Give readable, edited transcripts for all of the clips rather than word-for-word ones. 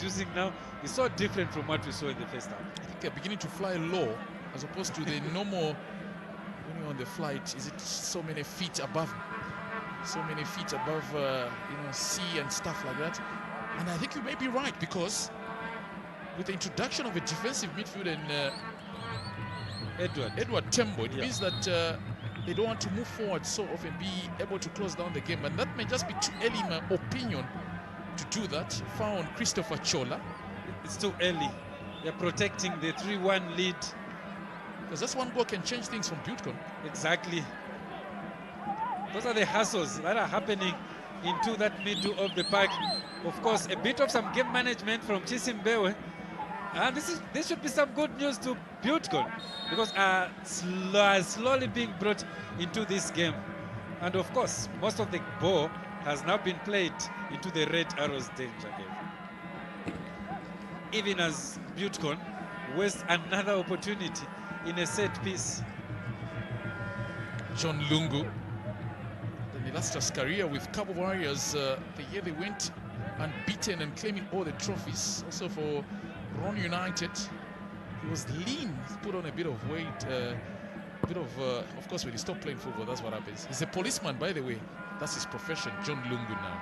using now is so different from what we saw in the first half. I think they're beginning to fly low as opposed to the normal. When you're on the flight, is it so many feet above sea and stuff like that? And I think you may be right, because with the introduction of a defensive midfielder in Edward Tembo, it means that they don't want to move forward so often, be able to close down the game, and that may just be too early, in my opinion, to do that. Found Christopher Chola. It's too early. They're protecting the 3-1 lead. Because that's one goal can change things from Butecoin. Exactly. Those are the hassles that are happening into that middle of the park. Of course, a bit of some game management from Chisimbewe. And this should be some good news to Butecoin, because slowly being brought into this game. And of course, most of the ball has now been played into the Red Arrows danger game. Even as Butecoin wastes another opportunity in a set piece. John Lungu, the illustrious career with Cabo Warriors, the year they went unbeaten and claiming all the trophies. Also for Ron United, he was lean. He put on a bit of weight. Of course, when he stopped playing football, that's what happens. He's a policeman, by the way. That's his profession. John Lungu now.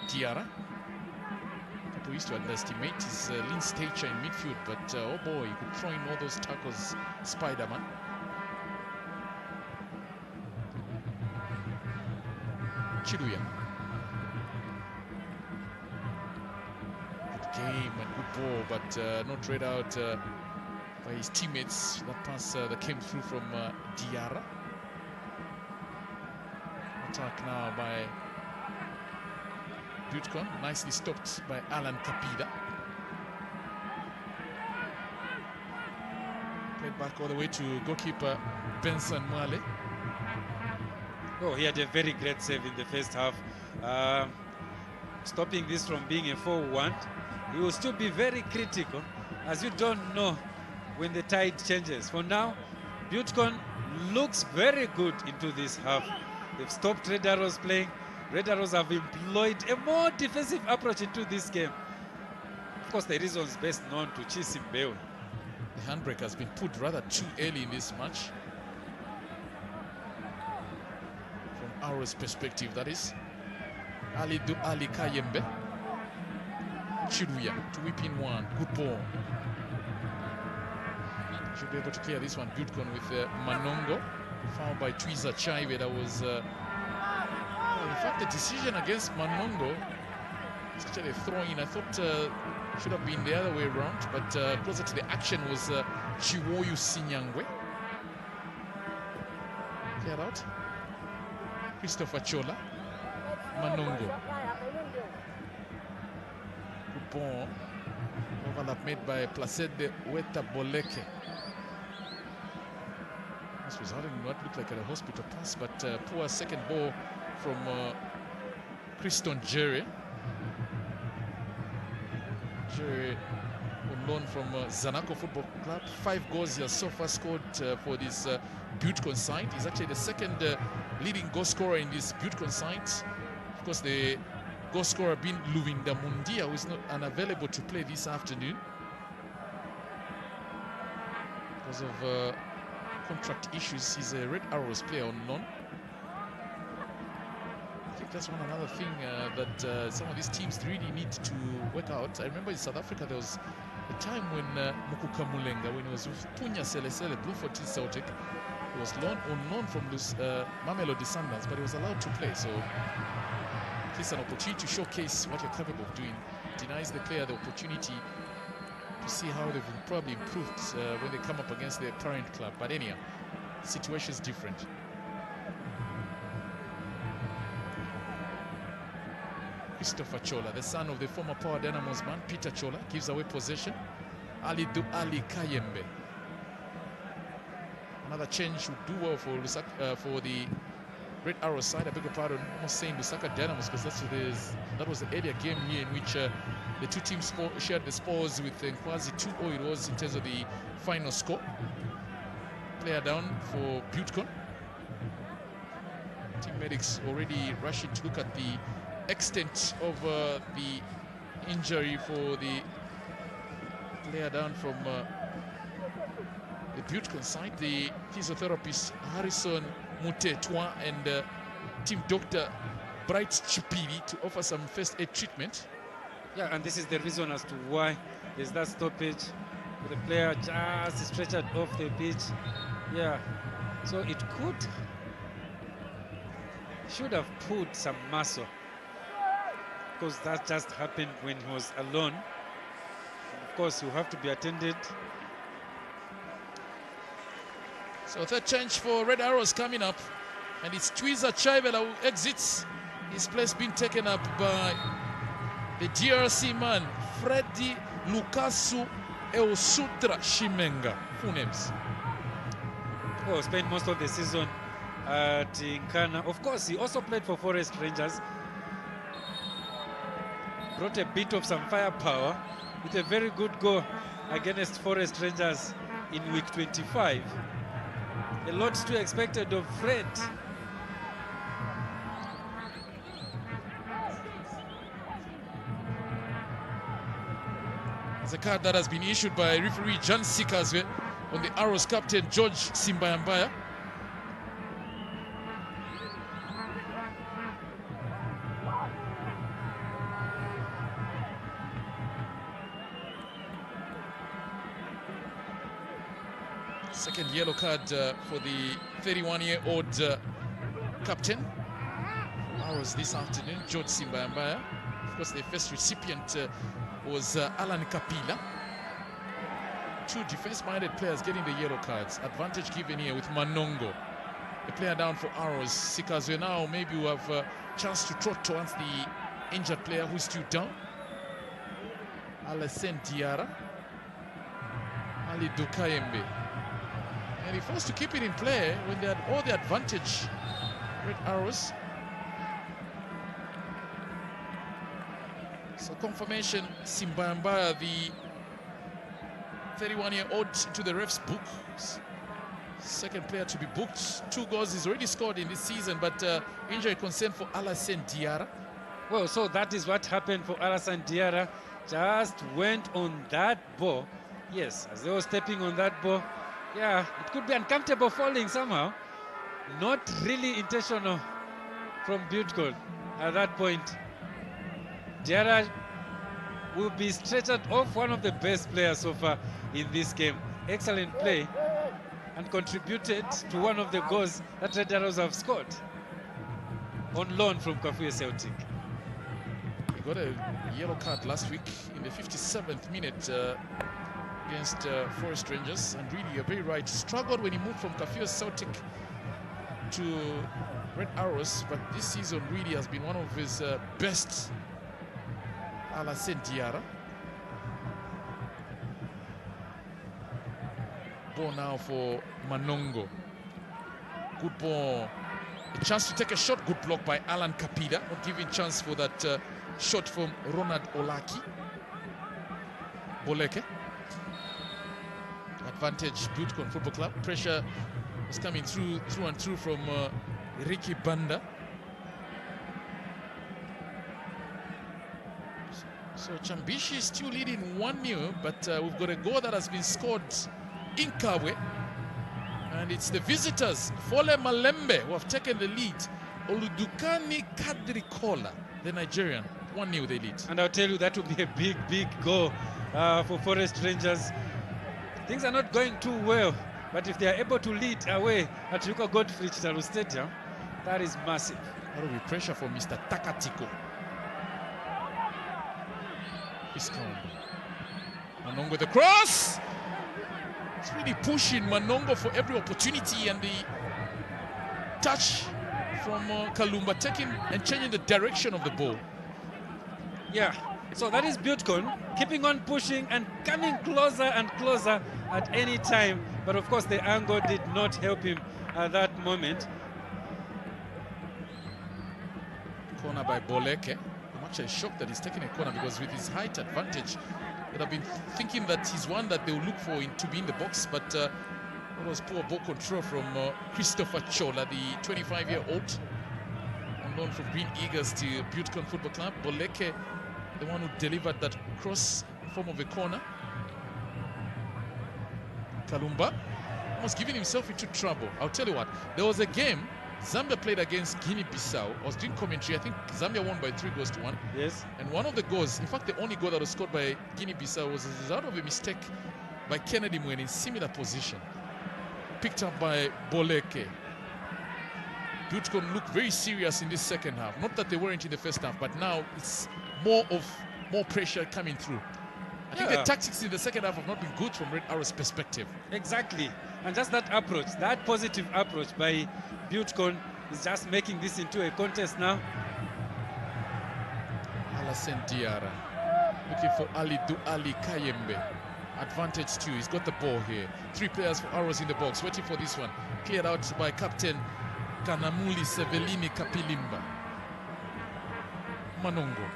Diarra. People used to underestimate his lean stature in midfield, but oh boy, he could throw in all those tackles. Spider-Man. Chiduya. Good game and good ball, but not read out by his teammates. That pass that came through from Diarra. Attack now by Butecoin, nicely stopped by Alan Kapida. Played back all the way to goalkeeper Benson Mwale. Oh, he had a very great save in the first half. Stopping this from being a 4-1. He will still be very critical, as you don't know when the tide changes. For now, Butecoin looks very good into this half. They've stopped Red Arrows playing. Red Arrows have employed a more defensive approach into this game. Of course, the reasons best known to Chisimbewe. The handbrake has been put rather too early in this match. From Arrows' perspective, that is. Ali Kayembe. Chiduya to whip in one. Good ball. Should be able to clear this one. Butecoin with Manongo. Fouled by Twiza Chaive. That was... in fact, the decision against Manongo is actually a throw-in. I thought it should have been the other way around, but closer to the action was Chiwoyu Sinyangwe. Cleared out. Christopher Chola. Manongo. Good ball. Overlap made by Placide Weta Boleke. This resulted in what looked like a hospital pass, but poor second ball from Christon Jerry. Jerry on loan from Zanaco Football Club. 5 goals he has so far scored for this Butecoin side. He's actually the second leading goal scorer in this Butecoin side. Of course, the goal scorer being Luvinda Mundia, who is not unavailable to play this afternoon because of contract issues. He's a Red Arrows player on loan. I think that's another thing that some of these teams really need to work out. I remember in South Africa there was a time when Mukuka Mulenga, when he was with Punya Selesele, Bluefortis Celtic, he was on loan from Mamelodi Sundowns, but he was allowed to play. So it's an opportunity to showcase what you're capable of doing. Denies the player the opportunity to see how they've probably improved when they come up against their current club. But anyhow, the situation is different. Christopher Chola, the son of the former Power Dynamos man, Peter Chola, gives away possession. Ali Kayembe. Another change would do well for for the Red Arrow side. I beg your pardon, almost saying Lusaka Dynamos, because that was the earlier game here in which the two teams shared the spoils with Nkwazi 2-0 it was in terms of the final score. Player down for Butecoin. Team medics already rushing to look at the extent of the injury for the player down from the Butcon side. The physiotherapist Harrison Mutetwa and team doctor Bright Chipiri to offer some first aid treatment. Yeah, and this is the reason as to why there's that stoppage with the player just stretched off the pitch. Yeah, so it should have put some muscle, because that just happened when he was alone. Of course, you have to be attended. So third change for Red Arrows coming up, and it's Twiza Chaibela who exits. His place being taken up by the DRC man, Freddy Lukasu Eusudra Shimenga. Full names. Well, spent most of the season at Nkana. Of course, he also played for Forest Rangers. Brought a bit of some firepower with a very good goal against Forest Rangers in week 25. A lot to be expected of Fred. It's a card that has been issued by referee Jan Sikazwe on the Arrows captain George Simbayambaya. Second yellow card for the 31-year-old captain for Arrows this afternoon, George Simbayambaya. Of course, the first recipient was Alan Kapila. Two defense-minded players getting the yellow cards. Advantage given here with Manongo, the player down for Arrows. Sikazwe now maybe will have a chance to trot towards the injured player who's still down. Alassane Diarra, Ali Dukayembe. And he forced to keep it in play when they had all the advantage. Red Arrows. So confirmation, Simbayambaya, the 31-year-old, to the ref's book. Second player to be booked. 2 goals he's already scored in this season, but injury concern for Alassane Diarra. Well, so that is what happened for Alassane Diarra. Just went on that ball. Yes, as they were stepping on that ball. Yeah, it could be uncomfortable falling somehow. Not really intentional from Butcon at that point. Diarra will be stretched off, one of the best players so far in this game. Excellent play, and contributed to one of the goals that Red Arrows have scored on loan from Kafue Celtic. He got a yellow card last week in the 57th minute against Forest Rangers, and really, you're very right, struggled when he moved from Kafue Celtic to Red Arrows, but this season really has been one of his best. Alassane Diarra. Ball now for Manongo. Good ball. A chance to take a shot. Good block by Alan Kapila. Not giving chance for that shot from Ronald Olaki. Boleke. Advantage Butcon Football Club. Pressure was coming through and through from Ricky Banda. So Chambishi is still leading 1-0, but we've got a goal that has been scored in Kabwe. And it's the visitors, Fole Malembe, who have taken the lead. Oludukani Kadrikola, the Nigerian, 1-0 they lead. And I'll tell you, that will be a big, big goal for Forest Rangers. Things are not going too well, but if they are able to lead away at Yuka Godfrey Chitalu Stadium, that is massive. That will be pressure for Mr. Takatiko. Manongo with the cross. It's really pushing Manongo for every opportunity, and the touch from Kalumba taking and changing the direction of the ball. Yeah, so that is Butcon keeping on pushing and coming closer and closer at any time, but of course the angle did not help him at that moment. Corner by Boleke. I'm actually shocked that he's taking a corner, because with his height advantage, they'd have been thinking that he's one that they'll look for to be in the box, but it was poor ball control from Christopher Chola, the 25-year-old, on loan from Green Eagles to Butcon Football Club. Boleke the one who delivered that cross in form of a corner. Kalumba almost giving himself into trouble. I'll tell you what, there was a game Zambia played against Guinea-Bissau. I was doing commentary. I think Zambia won by 3-1. Yes. And one of the goals, in fact, the only goal that was scored by Guinea-Bissau was a result of a mistake by Kennedy Mwene in similar position. Picked up by Boleke. Butecourt looked very serious in this second half. Not that they weren't in the first half, but now it's more pressure coming through. I think the tactics in the second half have not been good from Red Arrow's perspective. Exactly. And just that approach, that positive approach by Butecourt is just making this into a contest now. Alassane Diarra looking for Ali Kayembe. Advantage 2. He's got the ball here. 3 players for Arrows in the box, waiting for this one. Cleared out by captain Kanamuli Sevelini Kapilimba. Manongo.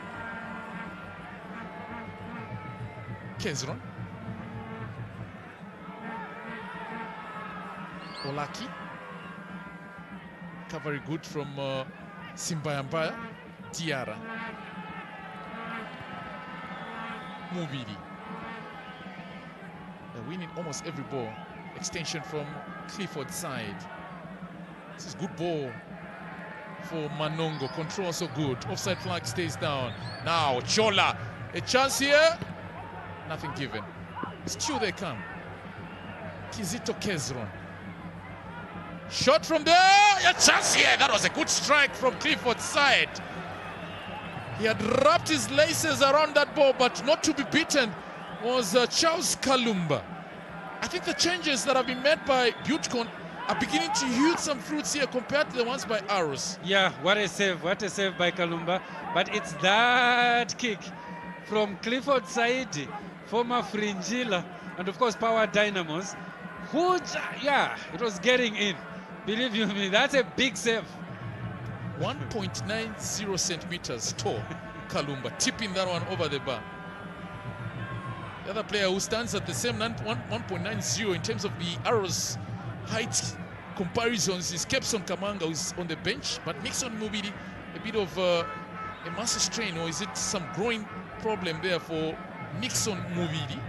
Kezron. Olaki. Very good from Simbayambaya. Diarra. Mubidi. They're winning almost every ball. Extension from Clifford's side. This is good ball for Manongo. Control also good. Offside flag stays down. Now Chola. A chance here. Nothing given. Still they come. Kizito Kezron. Shot from there. A chance here. That was a good strike from Clifford's side. He had wrapped his laces around that ball, but not to be beaten was Charles Kalumba. I think the changes that have been made by Butecourt are beginning to yield some fruits here compared to the ones by Arrows. Yeah, what a save by Kalumba. But it's that kick from Clifford Saidi, former Fringilla, and of course Power Dynamos, who, it was getting in. Believe you me, that's a big save. 1.90 centimeters tall, Kalumba, tipping that one over the bar. The other player who stands at the same 1.90 in terms of the Arrows height comparisons is Kepson Kamanga, who's on the bench, but Nixon Mubidi, a bit of a muscle strain, or is it some growing problem there for Nixon Mubidi?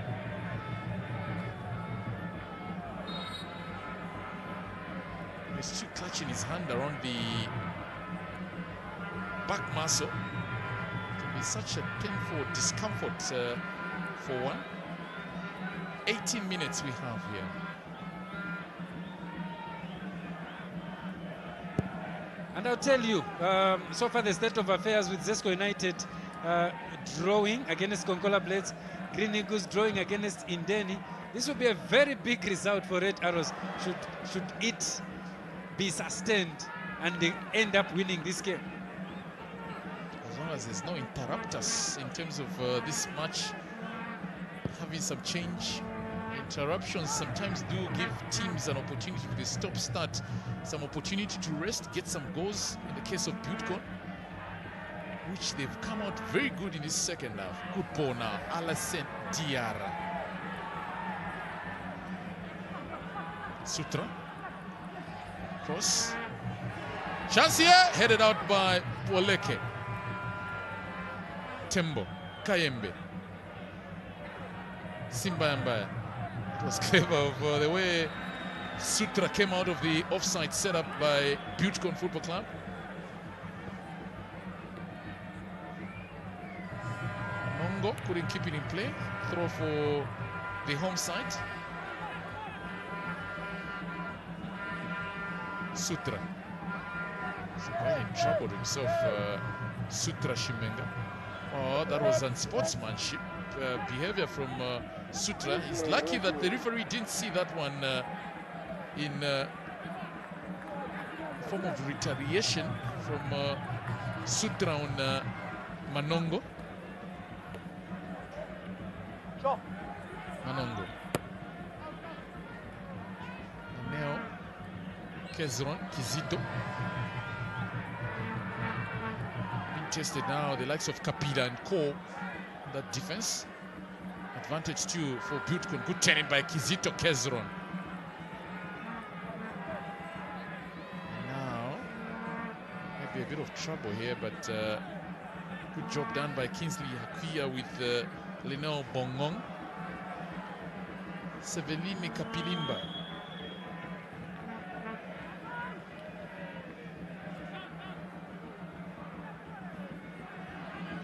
He's still clutching his hand around the back muscle. It can be such a painful discomfort for one. 18 minutes we have here. And I'll tell you, so far the state of affairs with Zesco United drawing against Konkola Blades, Green Eagles drawing against Indeni. This will be a very big result for Red Arrows should it be sustained and they end up winning this game. As long as there's no interrupters in terms of this match having some change. Interruptions sometimes do give teams an opportunity with a stop-start, some opportunity to rest, get some goals in the case of Butecourt, which they've come out very good in this second half. Good ball now, Alassane Diarra. Sutra. Cross. Chance here, headed out by Boleke. Tembo. Kayembe. Simbayambaya. It was clever of the way Sutra came out of the offside setup by Butecourt Football Club. Nongo couldn't keep it in play. Throw for the home side. Sutra. He's quite in trouble himself, Sutra Shimenga. Oh, that was unsportsmanship behavior from Sutra. He's lucky that the referee didn't see that one in form of retaliation from Sutra on Manongo. Manongo. Now Kezron, Kizito. Being tested now, the likes of Kapila and Ko, that defense. Advantage 2 for Butecourt. Good turning by Kizito Kezron. Now, might be a bit of trouble here, but Good job done by Kingsley Hakuya with Lionel Bongong. Seveline Kapilimba.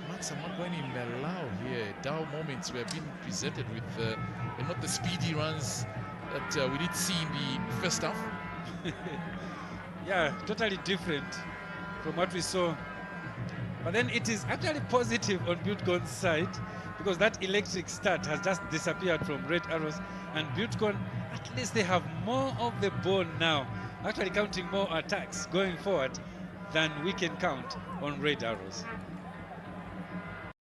Max Amagwani Melao here. Dow moments were being presented with not the speedy runs that we did see in the first half. Yeah, totally different from what we saw. But then it is actually positive on Butcon's side because that electric start has just disappeared from Red Arrows, and Butcon, at least they have more of the ball now, actually counting more attacks going forward than we can count on Red Arrows.